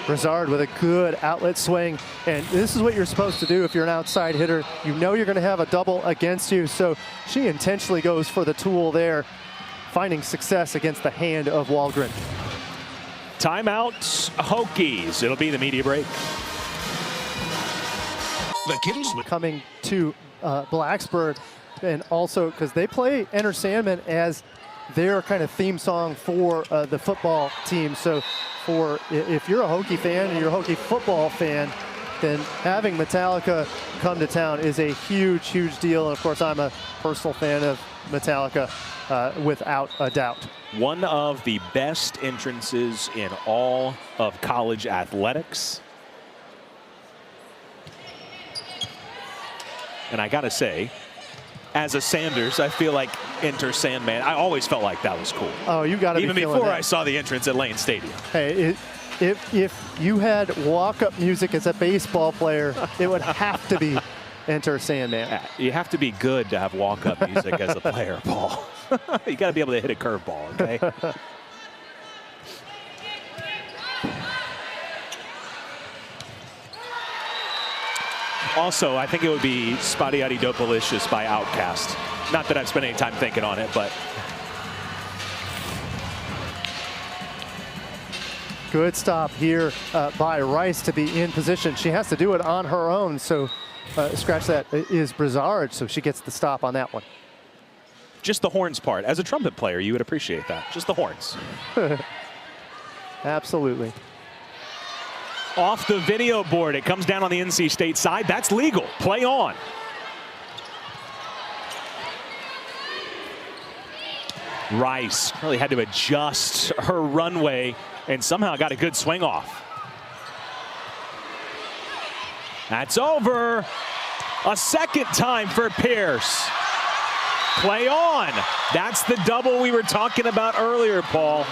B: Brizard with a good outlet swing, and this is what you're supposed to do if you're an outside hitter. You know you're going to have a double against you, so she intentionally goes for the tool there, finding success against the hand of Wahlgren.
A: Timeout, Hokies. It'll be the media break.
C: The Kittles
B: coming to Blacksburg, and also because they play Enter Sandman as their kind of theme song for the football team. So if you're a Hokie fan and you're a Hokie football fan, then having Metallica come to town is a huge, huge deal. And of course, I'm a personal fan of Metallica without a doubt.
A: One of the best entrances in all of college athletics. And I gotta say, as a Sanders, I feel like Enter Sandman. I always felt like that was cool.
B: Oh, you got to be
A: even
B: feeling
A: before
B: that.
A: I saw the entrance at Lane Stadium.
B: Hey, if you had walk-up music as a baseball player, it would have to be Enter Sandman.
A: You have to be good to have walk-up music as a player, Paul. You got to be able to hit a curveball, okay? Also, I think it would be Spaghetti Dopalicious by Outkast. Not that I've spent any time thinking on it, but.
B: Good stop here by Rice to be in position. She has to do it on her own, so scratch that is Brizard, so she gets the stop on that one.
A: Just the horns part. As a trumpet player, you would appreciate that. Just the horns.
B: Absolutely.
A: Off the video board, it comes down on the NC State side. That's legal. Play on. Rice really had to adjust her runway and somehow got a good swing off. That's over. A second time for Pierce. Play on. That's the double we were talking about earlier, Paul.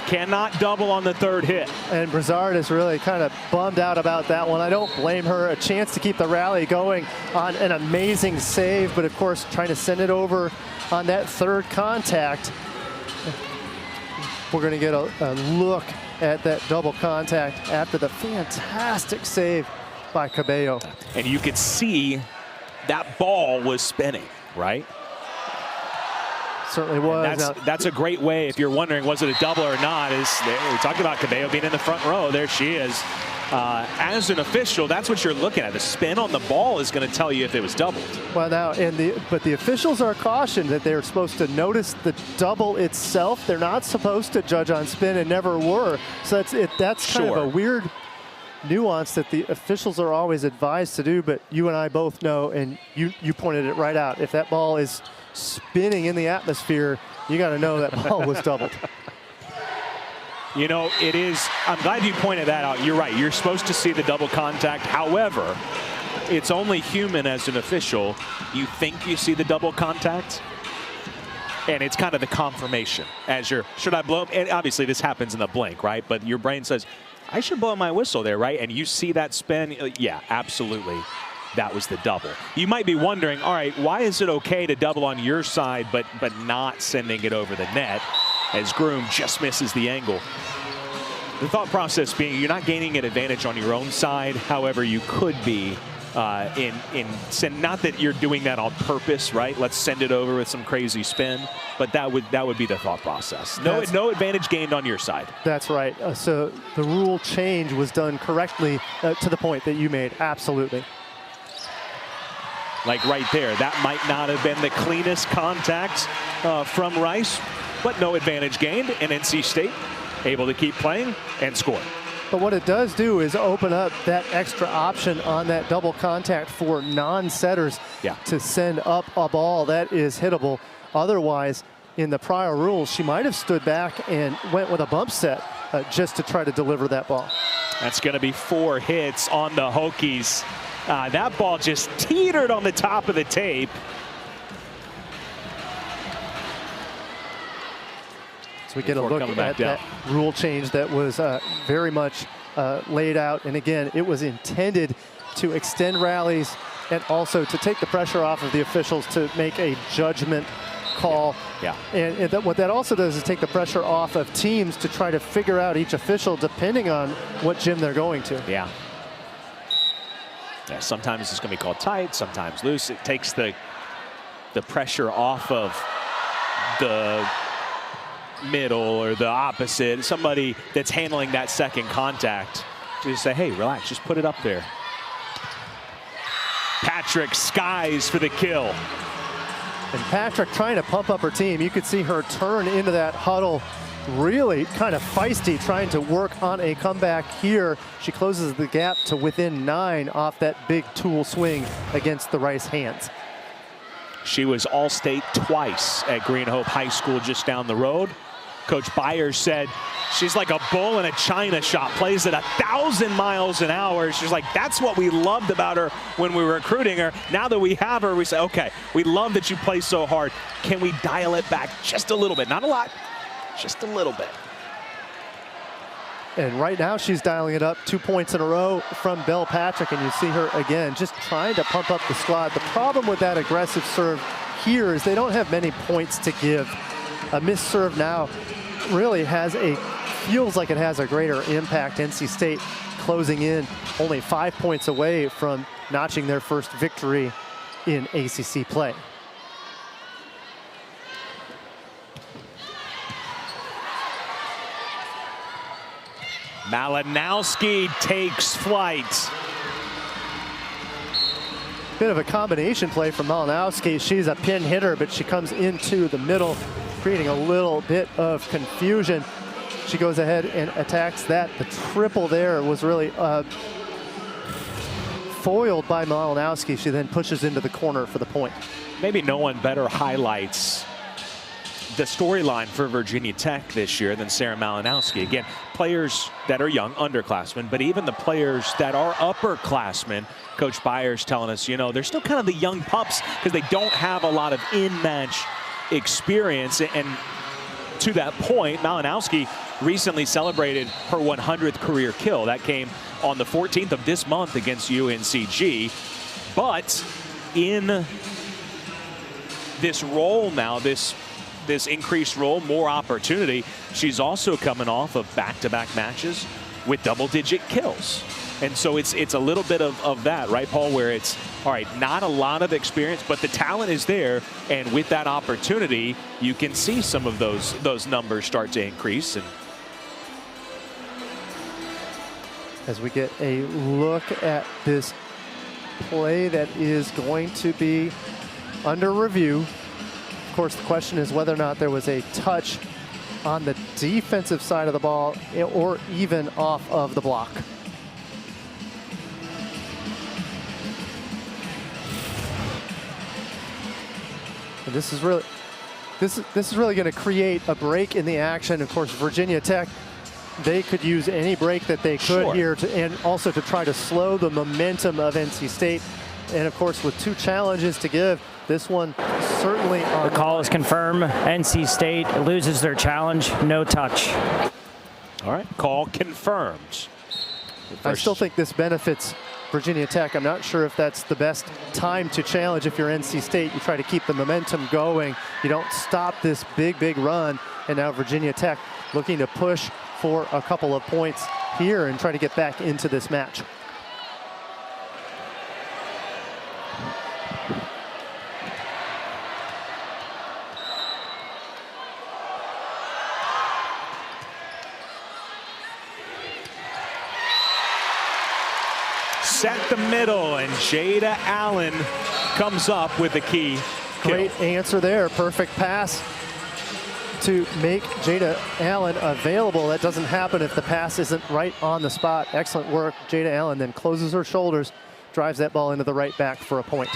A: Cannot double on the third hit.
B: And Brizard is really kind of bummed out about that one. I don't blame her. A chance to keep the rally going on an amazing save, but of course trying to send it over on that third contact. We're going to get a look at that double contact after the fantastic save by Cabello.
A: And you could see that ball was spinning, right?
B: Certainly was.
A: That's a great way, if you're wondering, was it a double or not, we talked about Cabello being in the front row. There she is. As an official, that's what you're looking at. The spin on the ball is going to tell you if it was doubled.
B: Well, now, but the officials are cautioned that they're supposed to notice the double itself. They're not supposed to judge on spin and never were. So that's kind of a weird nuance that the officials are always advised to do, but you and I both know, and you pointed it right out. If that ball is spinning in the atmosphere, you got to know that ball was doubled.
A: You know, it is. I'm glad you pointed that out. You're right. You're supposed to see the double contact. However, it's only human as an official. You think you see the double contact. And it's kind of the confirmation as you're, should I blow? And obviously this happens in the blink, right? But your brain says, I should blow my whistle there, right? And you see that spin, yeah, absolutely. That was the double. You might be wondering, all right, why is it okay to double on your side but not sending it over the net as Groom just misses the angle? The thought process being you're not gaining an advantage on your own side. However, you could be not that you're doing that on purpose, right? Let's send it over with some crazy spin, but that would be the thought process. No advantage gained on your side.
B: That's right. So the rule change was done correctly to the point that you made. Absolutely.
A: Like right there, that might not have been the cleanest contact from Rice, but no advantage gained, and NC State able to keep playing and score.
B: But what it does do is open up that extra option on that double contact for non-setters to send up a ball that is hittable. Otherwise, in the prior rules, she might have stood back and went with a bump set just to try to deliver that ball.
A: That's going to be 4 hits on the Hokies. That ball just teetered on the top of the tape.
B: We get a look at that rule change that was very much laid out. And again, it was intended to extend rallies and also to take the pressure off of the officials to make a judgment call. And what that also does is take the pressure off of teams to try to figure out each official depending on what gym they're going to.
A: Yeah, sometimes it's going to be called tight, sometimes loose. It takes the pressure off of the middle or the opposite, somebody that's handling that second contact, to just say, hey, relax, just put it up there. Patrick skies for the kill.
B: And Patrick trying to pump up her team. You could see her turn into that huddle, really kind of feisty, trying to work on a comeback here. She closes the gap to within 9 off that big tool swing against the Rice hands.
A: She was All-State twice at Green Hope High School just down the road. Coach Byers said she's like a bull in a china shop, plays at 1,000 miles an hour. She's like, that's what we loved about her when we were recruiting her. Now that we have her, we say, okay, we love that you play so hard. Can we dial it back just a little bit? Not a lot, just a little bit.
B: And right now she's dialing it up 2 points in a row from Belle Patrick, and you see her again just trying to pump up the squad. The problem with that aggressive serve here is they don't have many points to give. A missed serve now really feels like it has a greater impact. NC State closing in only 5 points away from notching their first victory in ACC play.
A: Malinowski takes flight.
B: Bit of a combination play from Malinowski. She's a pin hitter, but she comes into the middle, creating a little bit of confusion. She goes ahead and attacks that. The triple there was really foiled by Malinowski. She then pushes into the corner for the point.
A: Maybe no one better highlights the storyline for Virginia Tech this year than Sarah Malinowski. Again, players that are young, underclassmen, but even the players that are upperclassmen, Coach Byers telling us, you know, they're still kind of the young pups because they don't have a lot of in-match experience. And to that point, Malinowski recently celebrated her 100th career kill. That came on the 14th of this month against UNCG. But in this role now, this increased role, more opportunity, she's also coming off of back-to-back matches with double-digit kills. And so it's a little bit of that, right, Paul, where it's, all right, not a lot of experience, but the talent is there. And with that opportunity, you can see some of those numbers start to increase. And
B: as we get a look at this play that is going to be under review. Of course, the question is whether or not there was a touch on the defensive side of the ball or even off of the block. And this is really going to create a break in the action. Of course, Virginia Tech, they could use any break that they could here and also to try to slow the momentum of NC State. And of course, with 2 challenges to give, This one certainly on
C: the call is confirmed. NC State loses their challenge. No touch.
A: All right, call confirmed.
B: I still think this benefits Virginia Tech. I'm not sure if that's the best time to challenge if you're NC State. You try to keep the momentum going. You don't stop this big run. And now Virginia Tech looking to push for a couple of points here and try to get back into this match.
A: Set the middle, and Jada Allen comes up with the key kill.
B: Great answer there. Perfect pass to make Jada Allen available. That doesn't happen if the pass isn't right on the spot. Excellent work. Jada Allen then closes her shoulders, drives that ball into the right back for a point.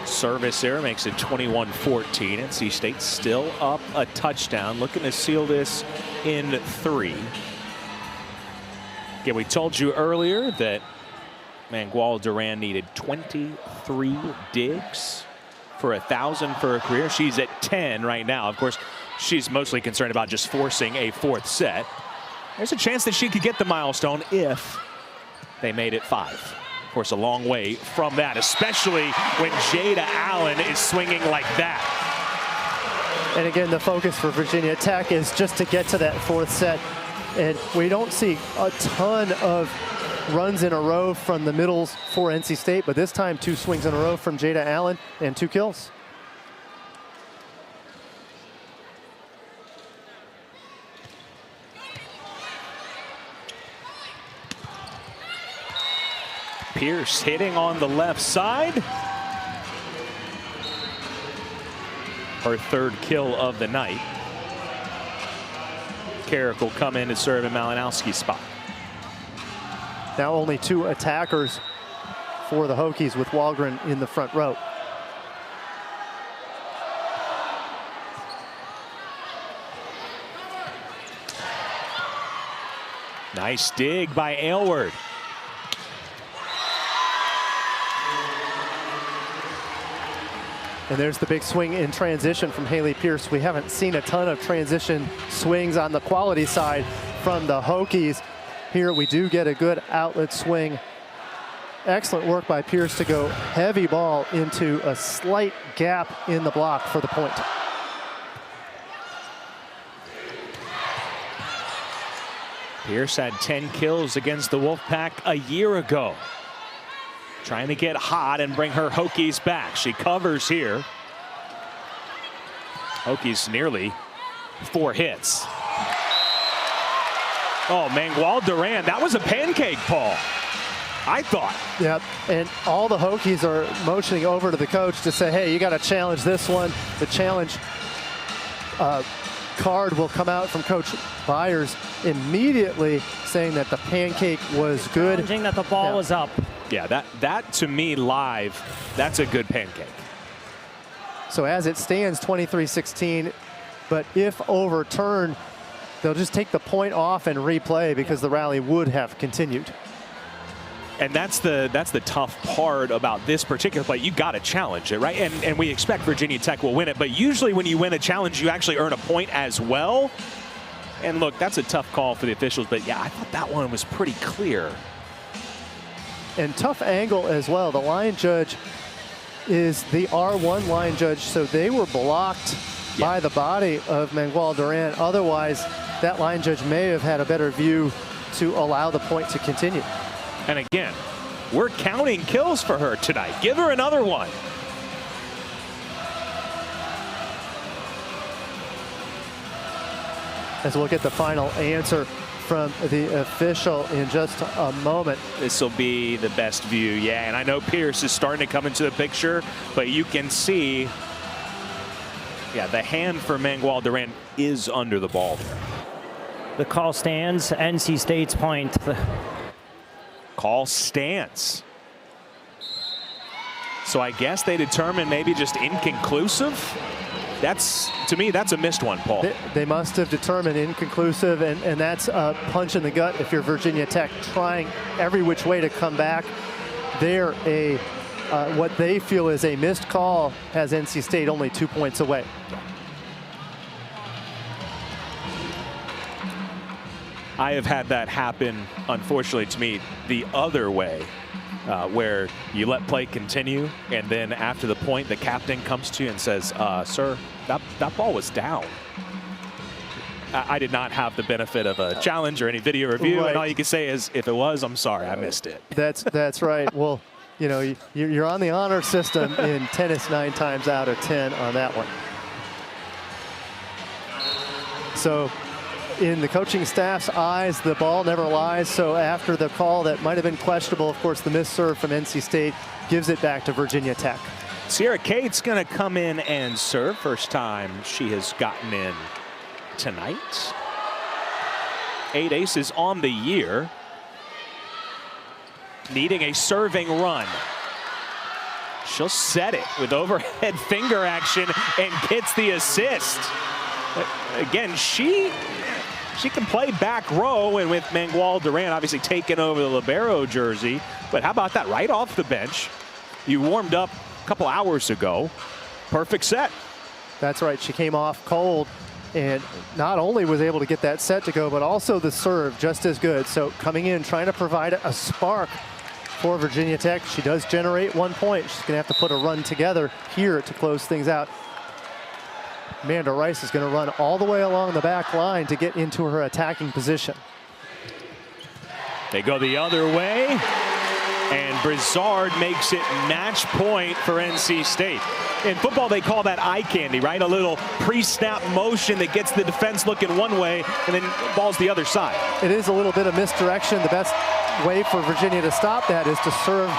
A: Service error makes it 21-14. NC State still up a touchdown, looking to seal this in 3. Again, we told you earlier that Mangual Duran needed 23 digs for 1,000 for her career. She's at 10 right now. Of course, she's mostly concerned about just forcing a 4th set. There's a chance that she could get the milestone if they made it 5. Of course, a long way from that, especially when Jada Allen is swinging like that.
B: And again, the focus for Virginia Tech is just to get to that 4th set. And we don't see a ton of runs in a row from the middles for NC State, but this time 2 swings in a row from Jada Allen and 2 kills.
A: Pierce hitting on the left side. Her 3rd kill of the night. Carrick will come in to serve in Malinowski's spot.
B: Now only 2 attackers for the Hokies with Walgren in the front row.
A: Nice dig by Aylward.
B: And there's the big swing in transition from Haley Pierce. We haven't seen a ton of transition swings on the quality side from the Hokies. Here we do get a good outlet swing. Excellent work by Pierce to go heavy ball into a slight gap in the block for the point.
A: Pierce had 10 kills against the Wolfpack a year ago. Trying to get hot and bring her Hokies back. She covers here. Hokies nearly 4 hits. Oh, Mangual Duran, that was a pancake, Paul. I thought.
B: Yep, and all the Hokies are motioning over to the coach to say, hey, you got to challenge this one. The challenge card will come out from Coach Byers immediately saying that the pancake was good.
C: Challenging that the ball was up.
A: Yeah, that to me live, that's a good pancake.
B: So as it stands, 23-16, but if overturned, they'll just take the point off and replay because the rally would have continued.
A: And that's the tough part about this particular play. You got to challenge it, right? And we expect Virginia Tech will win it, but usually when you win a challenge, you actually earn a point as well. And look, that's a tough call for the officials, but yeah, I thought that one was pretty clear.
B: And tough angle as well. The line judge is the R1 line judge, so they were blocked by the body of Mangual Duran. Otherwise, that line judge may have had a better view to allow the point to continue.
A: And again, we're counting kills for her tonight. Give her another one.
B: As we'll get the final answer from the official in just a moment.
A: This will be the best view, yeah. And I know Pierce is starting to come into the picture, but you can see, yeah, the hand for Mangual Duran is under the ball there.
C: The call stands. NC State's point.
A: Call stands. So I guess they determine maybe just inconclusive. That's, to me, that's a missed one, Paul.
B: They must have determined inconclusive, and that's a punch in the gut if you're Virginia Tech trying every which way to come back. They're a what they feel is a missed call has NC State only 2 points away.
A: I have had that happen, unfortunately, to me the other way, where you let play continue, and then after the point, the captain comes to you and says, sir, that ball was down. I did not have the benefit of a challenge or any video review,
B: right.
A: and all you can say is, if it was, I'm sorry, I missed it.
B: That's right. Well, you know, you're on the honor system in tennis 9 times out of 10 on that one. So in the coaching staff's eyes, the ball never lies. So after the call that might have been questionable, of course, the missed serve from NC State gives it back to Virginia Tech.
A: Sierra Cade's going to come in and serve. First time she has gotten in tonight. 8 aces on the year. Needing a serving run. She'll set it with overhead finger action and gets the assist. Again, she can play back row, and with Mangual Duran obviously taking over the libero jersey. But how about that, right off the bench? You warmed up a couple hours ago. Perfect set.
B: That's right. She came off cold and not only was able to get that set to go, but also the serve just as good. So coming in, trying to provide a spark for Virginia Tech. She does generate 1 point. She's going to have to put a run together here to close things out. Amanda Rice is going to run all the way along the back line to get into her attacking position.
A: They go the other way, and Brizard makes it match point for NC State. In football, they call that eye candy, right? A little pre-snap motion that gets the defense looking one way, and then ball's the other side.
B: It is a little bit of misdirection. The best way for Virginia to stop that is to serve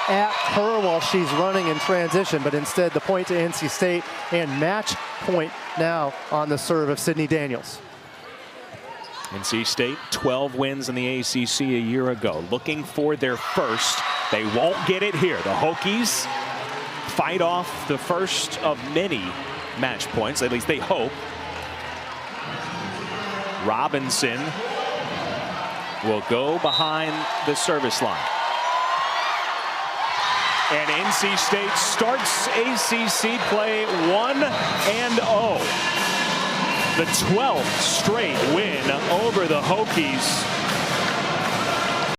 B: at her while she's running in transition, but instead the point to NC State, and match point now on the serve of Sydney Daniels.
A: NC State, 12 wins in the ACC a year ago, looking for their first. They won't get it here. The Hokies fight off the first of many match points, at least they hope. Robinson will go behind the service line. And NC State starts ACC play 1-0. The 12th straight win over the Hokies.